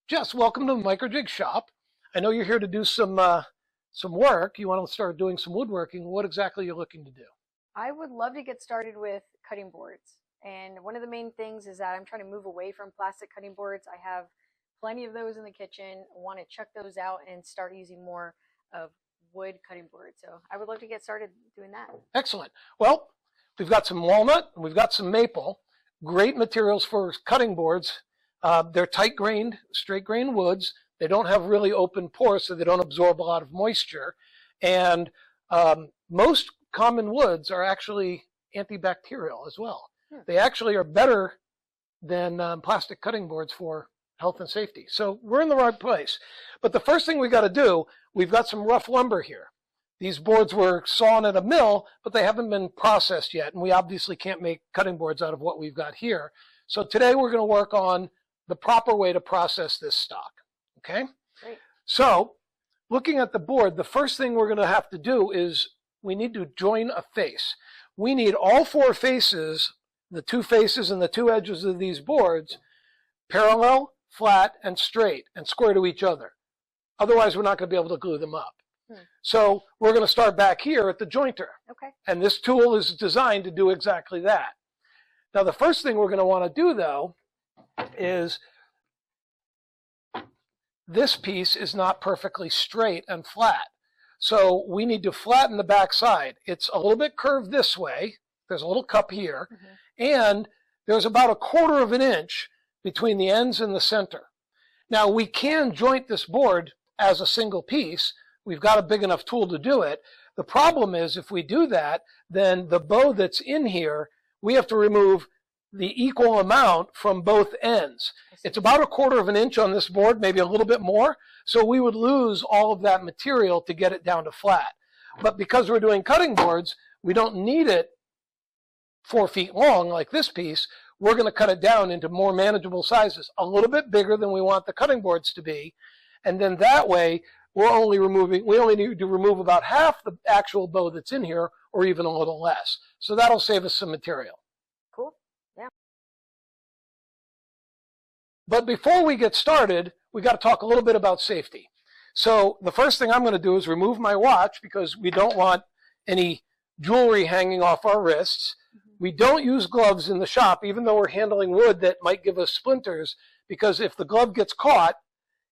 Jess, welcome to the Microjig shop. I know you're here to do some work. You want to start doing some woodworking. What exactly are you looking to do? I would love to get started with cutting boards. And one of the main things is that I'm trying to move away from plastic cutting boards. I have plenty of those in the kitchen. I want to chuck those out and start using more of wood cutting boards. So I would love to get started doing that. Excellent. Well, we've got some walnut, and we've got some maple. Great materials for cutting boards. They're tight-grained, straight-grained woods. They don't have really open pores, so they don't absorb a lot of moisture. And most common woods are actually antibacterial as well. They actually are better than plastic cutting boards for health and safety. So we're in the right place. But the first thing we got to do, we've got some rough lumber here. These boards were sawn at a mill, but they haven't been processed yet, and we obviously can't make cutting boards out of what we've got here. So today we're going to work on the proper way to process this stock, okay? Great. So looking at the board, the first thing we're going to have to do is we need to join a face. We need all four faces, the two faces and the two edges of these boards, parallel, flat, and straight, and square to each other. Otherwise, we're not going to be able to glue them up. So we're going to start back here at the jointer. Okay. And this tool is designed to do exactly that. Now, the first thing we're going to want to do, though, is this piece is not perfectly straight and flat. So we need to flatten the back side. It's a little bit curved this way. There's a little cup here. And there's about 1/4 of an inch between the ends and the center. Now, we can joint this board as a single piece. We've got a big enough tool to do it. The problem is if we do that, then the bow that's in here, we have to remove the equal amount from both ends. It's about 1/4 of an inch on this board, maybe a little bit more. So we would lose all of that material to get it down to flat. But because we're doing cutting boards, we don't need it 4 feet long like this piece. We're going to cut it down into more manageable sizes, a little bit bigger than we want the cutting boards to be. And then that way, we only need to remove about half the actual bow that's in here, or even a little less. So that'll save us some material. Cool. Yeah. But before we get started, we got to talk a little bit about safety. So the first thing I'm going to do is remove my watch because we don't want any jewelry hanging off our wrists. We don't use gloves in the shop, even though we're handling wood that might give us splinters, because if the glove gets caught,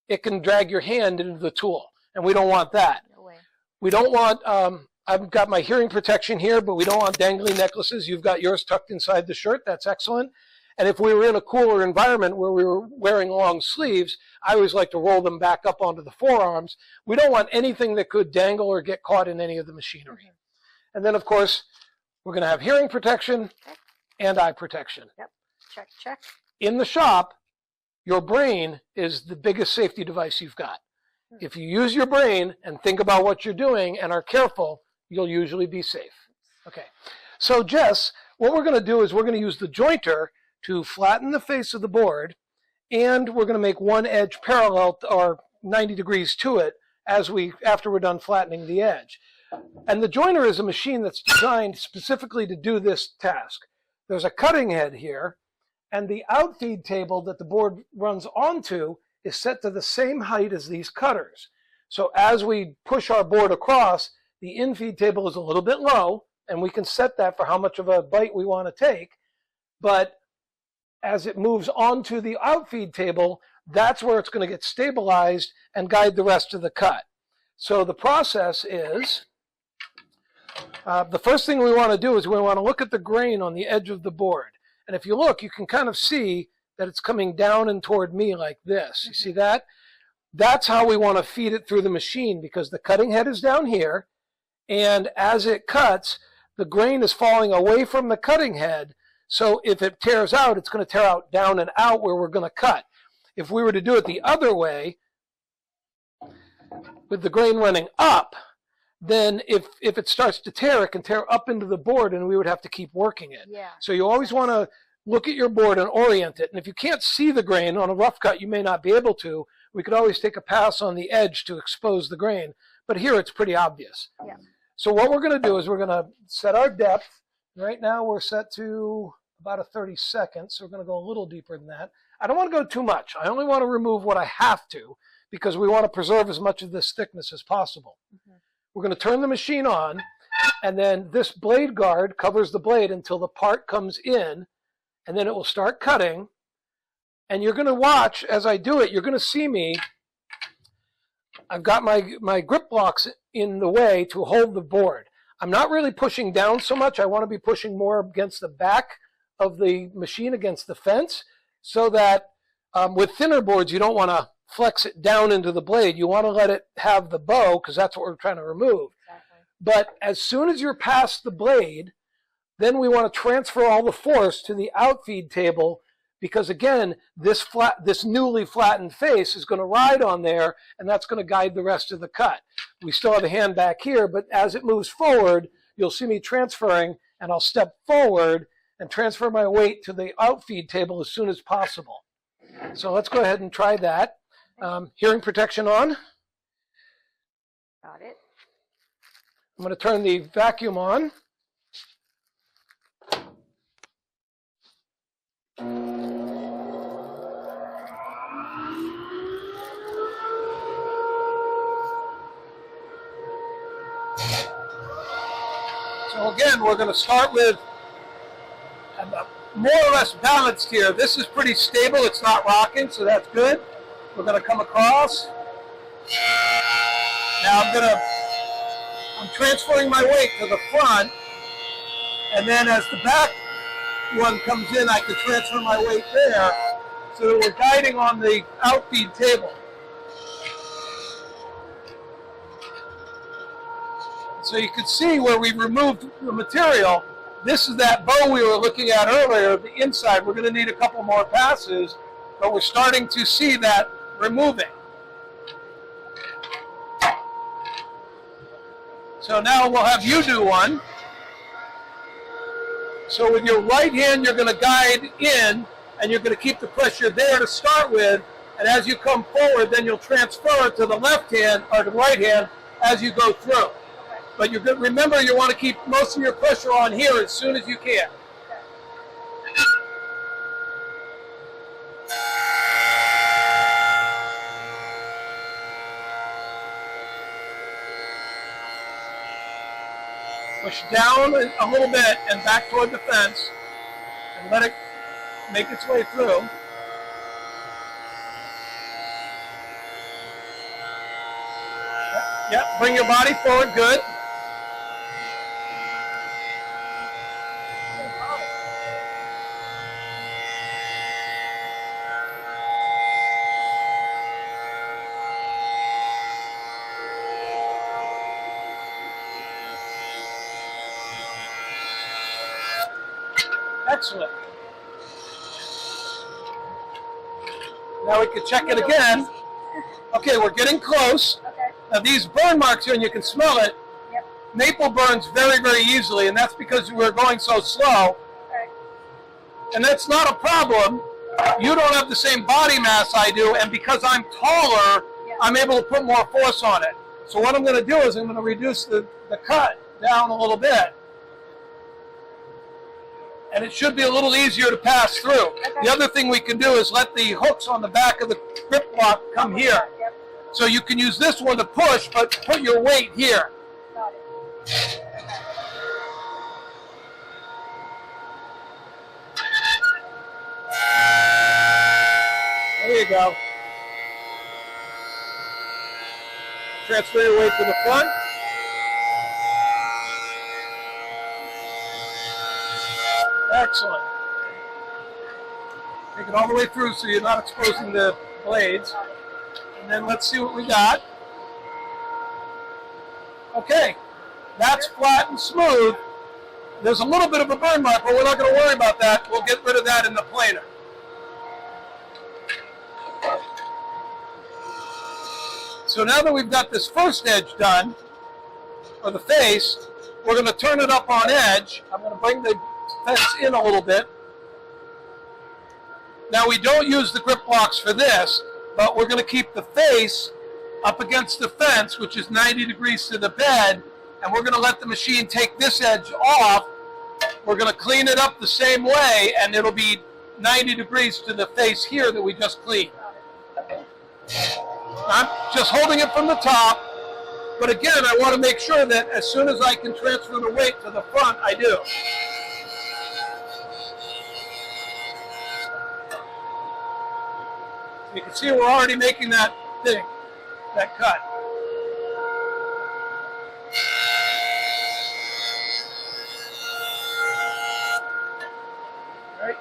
it can drag your hand into the tool, and we don't want that. No way. We don't want, I've got my hearing protection here, but we don't want dangling necklaces. You've got yours tucked inside the shirt. That's excellent. And if we were in a cooler environment where we were wearing long sleeves, I always like to roll them back up onto the forearms. We don't want anything that could dangle or get caught in any of the machinery. And then, of course, we're going to have hearing protection and eye protection. Yep. Check, check. In the shop, your brain is the biggest safety device you've got. If you use your brain and think about what you're doing and are careful, you'll usually be safe. Okay. So, Jess, what we're going to do is we're going to use the jointer to flatten the face of the board, and we're going to make one edge parallel or 90 degrees to it after we're done flattening the edge. And the jointer is a machine that's designed specifically to do this task. There's a cutting head here, and the outfeed table that the board runs onto is set to the same height as these cutters. So as we push our board across, the infeed table is a little bit low, and we can set that for how much of a bite we want to take. But as it moves onto the outfeed table, that's where it's going to get stabilized and guide the rest of the cut. So the process is, the first thing we want to do is we want to look at the grain on the edge of the board. And if you look, you can kind of see that it's coming down and toward me like this. You see that? That's how we want to feed it through the machine, because the cutting head is down here, and as it cuts, the grain is falling away from the cutting head. So if it tears out, it's going to tear out down and out where we're going to cut. If we were to do it the other way, with the grain running up, then if it starts to tear, it can tear up into the board, and we would have to keep working it. Yeah. So you always want to look at your board and orient it. And if you can't see the grain on a rough cut, you may not be able to. We could always take a pass on the edge to expose the grain. But here it's pretty obvious. Yeah. So what we're going to do is we're going to set our depth. Right now we're set to about a 32nd, so we're going to go a little deeper than that. I don't want to go too much. I only want to remove what I have to because we want to preserve as much of this thickness as possible. Mm-hmm. We're going to turn the machine on, and then this blade guard covers the blade until the part comes in, and then it will start cutting. And you're going to watch as I do it. You're going to see me. I've got my grip blocks in the way to hold the board. I'm not really pushing down so much. I want to be pushing more against the back of the machine, against the fence, so that with thinner boards, you don't want to flex it down into the blade. You want to let it have the bow, because that's what we're trying to remove. Exactly. But as soon as you're past the blade, then we want to transfer all the force to the outfeed table, because again, this newly flattened face is going to ride on there, and that's going to guide the rest of the cut. We still have a hand back here, but as it moves forward, you'll see me transferring, and I'll step forward and transfer my weight to the outfeed table as soon as possible. So let's go ahead and try that. Hearing protection on. Got it. I'm going to turn the vacuum on. So again, we're going to start with more or less balanced here. This is pretty stable. It's not rocking, so that's good. We're going to come across. Now I'm transferring my weight to the front, and then as the back one comes in, I can transfer my weight there, so that we're guiding on the outfeed table. So you can see where we removed the material. This is that bow we were looking at earlier, the inside. We're going to need a couple more passes, but we're starting to see that removing. So now we'll have you do one. So with your right hand, you're going to guide in, and you're going to keep the pressure there to start with, and as you come forward, then you'll transfer it to the left hand, or the right hand, as you go through. But remember, you want to keep most of your pressure on here as soon as you can. Push down a little bit and back toward the fence, and let it make its way through. Yep, bring your body forward, good. Excellent. Now we can check it again. Okay, we're getting close. Okay. Now these burn marks here, and you can smell it. Yep. Maple burns very, very easily, and that's because we're going so slow. Okay. And that's not a problem. You don't have the same body mass I do, and because I'm taller, yep, I'm able to put more force on it. So what I'm going to do is I'm going to reduce the cut down a little bit. And it should be a little easier to pass through. Okay. The other thing we can do is let the hooks on the back of the grip block come here. Yep. So you can use this one to push, but put your weight here. Got it. There you go. Transfer your weight to the front. Excellent. Take it all the way through so you're not exposing the blades. And then let's see what we got. Okay, that's flat and smooth. There's a little bit of a burn mark, but we're not going to worry about that. We'll get rid of that in the planer. So now that we've got this first edge done, or the face, we're going to turn it up on edge. I'm going to bring the fence in a little bit. Now we don't use the grip blocks for this, but we're going to keep the face up against the fence, which is 90 degrees to the bed, and we're going to let the machine take this edge off. We're going to clean it up the same way, and it'll be 90 degrees to the face here that we just cleaned. I'm just holding it from the top, but again, I want to make sure that as soon as I can transfer the weight to the front, I do. You can see we're already making that thing, that cut. All right.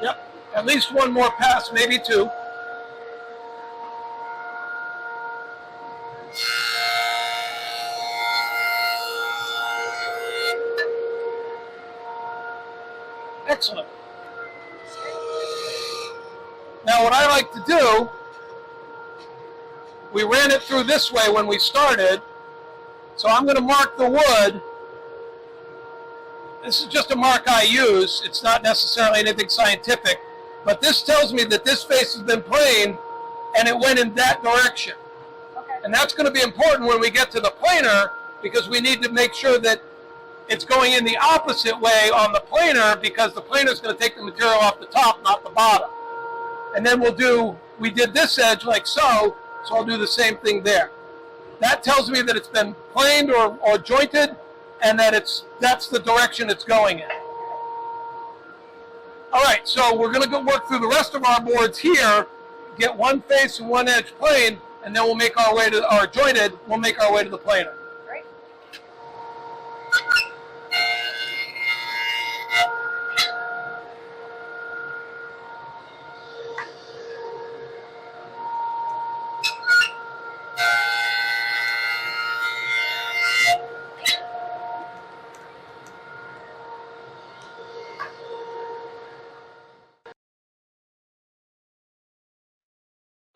Yep, at least one more pass, maybe two. Excellent. Now what I like to do, we ran it through this way when we started, so I'm going to mark the wood. This is just a mark I use. It's not necessarily anything scientific, but this tells me that this face has been planed and it went in that direction. Okay. And that's going to be important when we get to the planer, because we need to make sure that it's going in the opposite way on the planer, because the planer is going to take the material off the top, not the bottom. And then we did this edge like so I'll do the same thing there. That tells me that it's been planed or jointed, and that that's the direction it's going in. All right, so we're going to go work through the rest of our boards here, get one face and one edge planed, and then we'll make our way to, or jointed, we'll make our way to the planer. Great.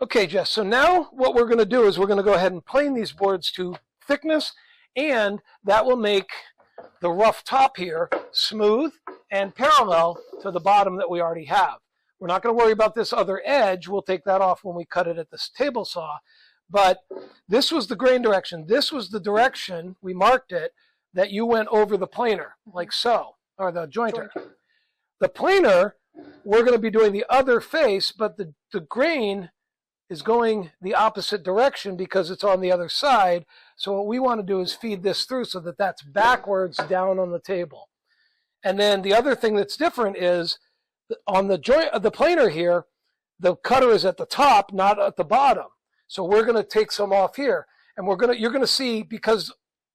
Okay, Jess, so now what we're going to do is we're going to go ahead and plane these boards to thickness, and that will make the rough top here smooth and parallel to the bottom that we already have. We're not going to worry about this other edge. We'll take that off when we cut it at this table saw. But this was the grain direction. This was the direction, we marked it, that you went over the planer, like so, or the jointer. The planer, we're going to be doing the other face, but the grain is going the opposite direction because it's on the other side. So what we want to do is feed this through so that that's backwards down on the table. And then the other thing that's different is on the planer here, the cutter is at the top, not at the bottom. So we're going to take some off here, and you're going to see, because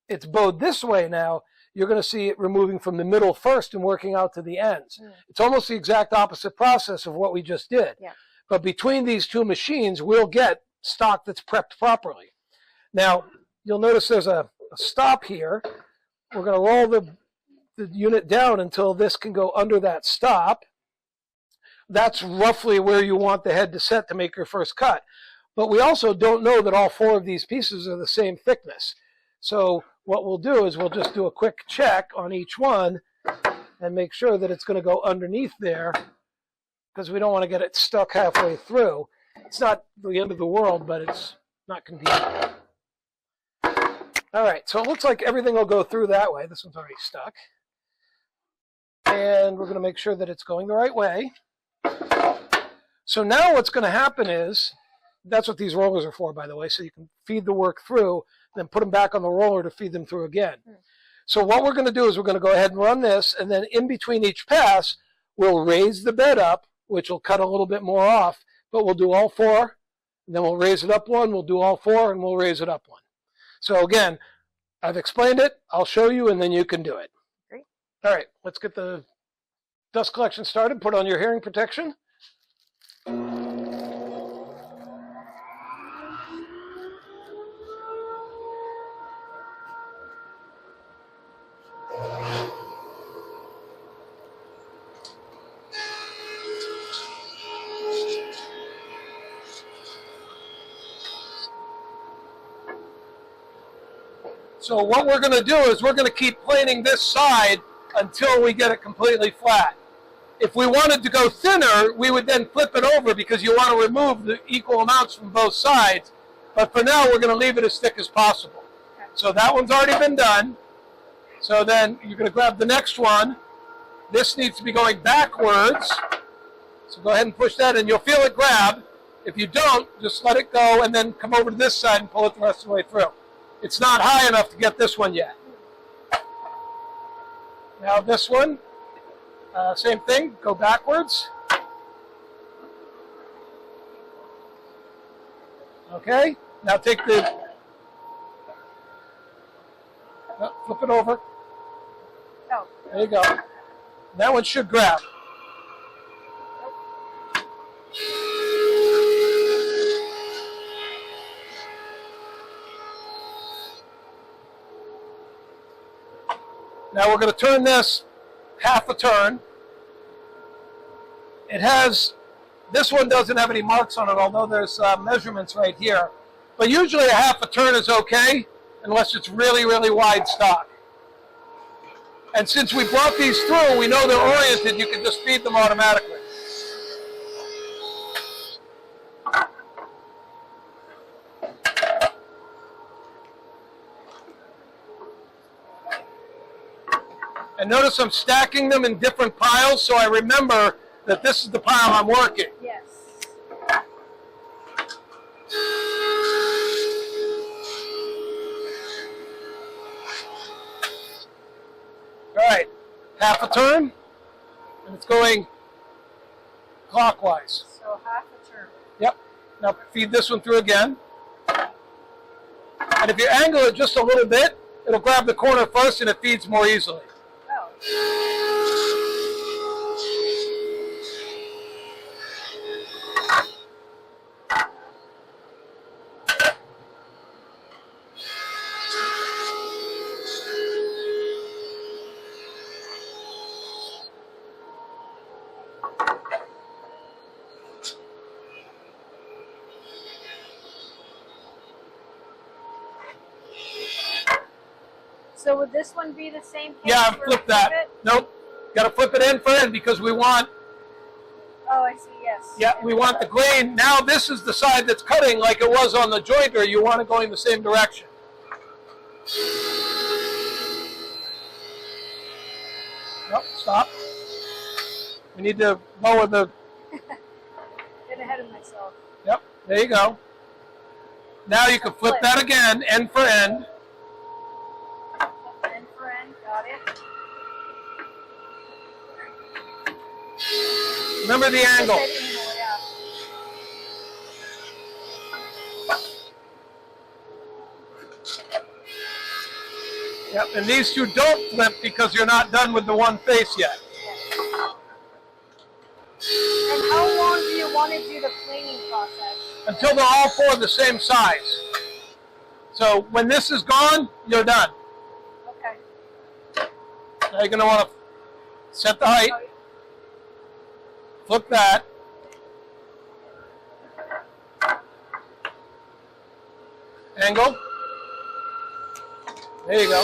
it's bowed this way now, you're going to see it removing from the middle first and working out to the ends. It's almost the exact opposite process of what we just did. Yeah. But between these two machines, we'll get stock that's prepped properly. Now, you'll notice there's a stop here. We're going to roll the unit down until this can go under that stop. That's roughly where you want the head to set to make your first cut. But we also don't know that all four of these pieces are the same thickness. So what we'll do is we'll just do a quick check on each one and make sure that it's going to go underneath there, because we don't want to get it stuck halfway through. It's not the end of the world, but it's not convenient. All right, so it looks like everything will go through that way. This one's already stuck. And we're going to make sure that it's going the right way. So now what's going to happen is, that's what these rollers are for, by the way, so you can feed the work through, then put them back on the roller to feed them through again. So what we're going to do is we're going to go ahead and run this, and then in between each pass, we'll raise the bed up, which will cut a little bit more off, but we'll do all four, and then we'll raise it up one, we'll do all four, and we'll raise it up one. So again, I've explained it, I'll show you, and then you can do it. Great. All right, let's get the dust collection started. Put on your hearing protection. So what we're going to do is we're going to keep planing this side until we get it completely flat. If we wanted to go thinner, we would then flip it over, because you want to remove the equal amounts from both sides. But for now, we're going to leave it as thick as possible. So that one's already been done. So then you're going to grab the next one, this needs to be going backwards. So go ahead and push that, and you'll feel it grab. If you don't, just let it go and then come over to this side and pull it the rest of the way through. It's not high enough to get this one yet. Now this one, same thing, go backwards. Okay, now take the, flip it over. Oh. There you go. That one should grab. Now we're going to turn this half a turn. It has, this one doesn't have any marks on it, although there's measurements right here. But usually a half a turn is okay, unless it's really, really wide stock. And since we brought these through, we know they're oriented, you can just feed them automatically. And notice I'm stacking them in different piles, so I remember that this is the pile I'm working. Yes. All right, half a turn, and it's going clockwise. So half a turn. Yep. Now feed this one through again. And if you angle it just a little bit, it'll grab the corner first and it feeds more easily. So would this one be the same case? Yeah, flip that. Nope. Got to flip it end for end because we want. Oh, I see, yes. Yeah, we want the grain. Now this is the side that's cutting like it was on the jointer. You want it going the same direction. Nope, stop. We need to lower the. Get ahead of myself. Yep, there you go. Now you can flip that again, end for end. End for end, got it. Remember the angle. Yeah. Yep, and these two don't flip because you're not done with the one face yet. And how long do you want to do the planing process? Until they're all four the same size. So when this is gone, you're done. Okay. Now you're going to want to set the height, flip that. Angle. There you go.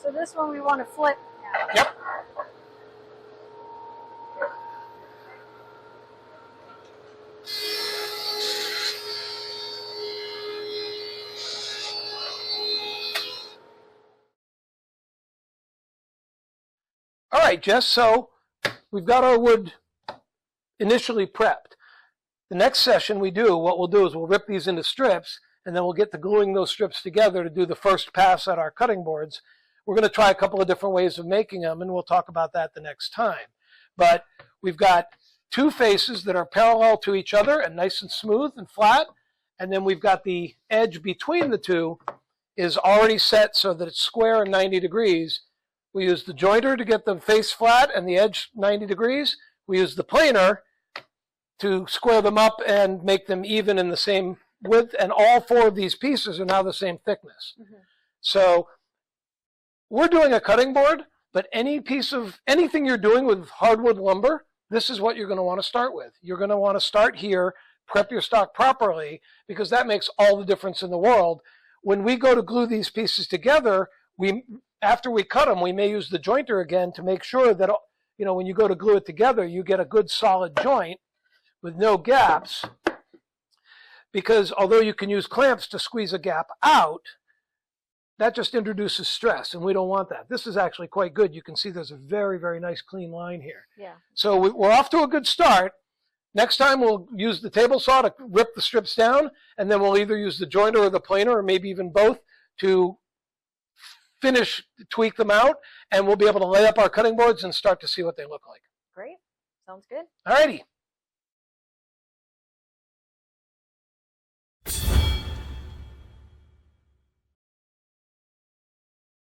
So this one we want to flip now. Yep. All right, Jess, so we've got our wood initially prepped. The next session what we'll do is we'll rip these into strips, and then we'll get to gluing those strips together to do the first pass at our cutting boards. We're going to try a couple of different ways of making them, and we'll talk about that the next time. But we've got two faces that are parallel to each other and nice and smooth and flat, and then we've got the edge between the two is already set so that it's square and 90 degrees. We use the jointer to get the face flat and the edge 90 degrees. We use the planer to square them up and make them even in the same width, and all four of these pieces are now the same thickness. Mm-hmm. So we're doing a cutting board, but anything you're doing with hardwood lumber, this is what you're going to want to start with. You're going to want to start here, prep your stock properly, because that makes all the difference in the world. When we go to glue these pieces together, after we cut them, we may use the jointer again to make sure that you know, when you go to glue it together, you get a good solid joint with no gaps, because although you can use clamps to squeeze a gap out, that just introduces stress, and we don't want that. This is actually quite good. You can see there's a very, very nice clean line here. Yeah. So we're off to a good start. Next time we'll use the table saw to rip the strips down, and then we'll either use the jointer or the planer, or maybe even both, to tweak them out, and we'll be able to lay up our cutting boards and start to see what they look like. Great. Sounds good. All righty.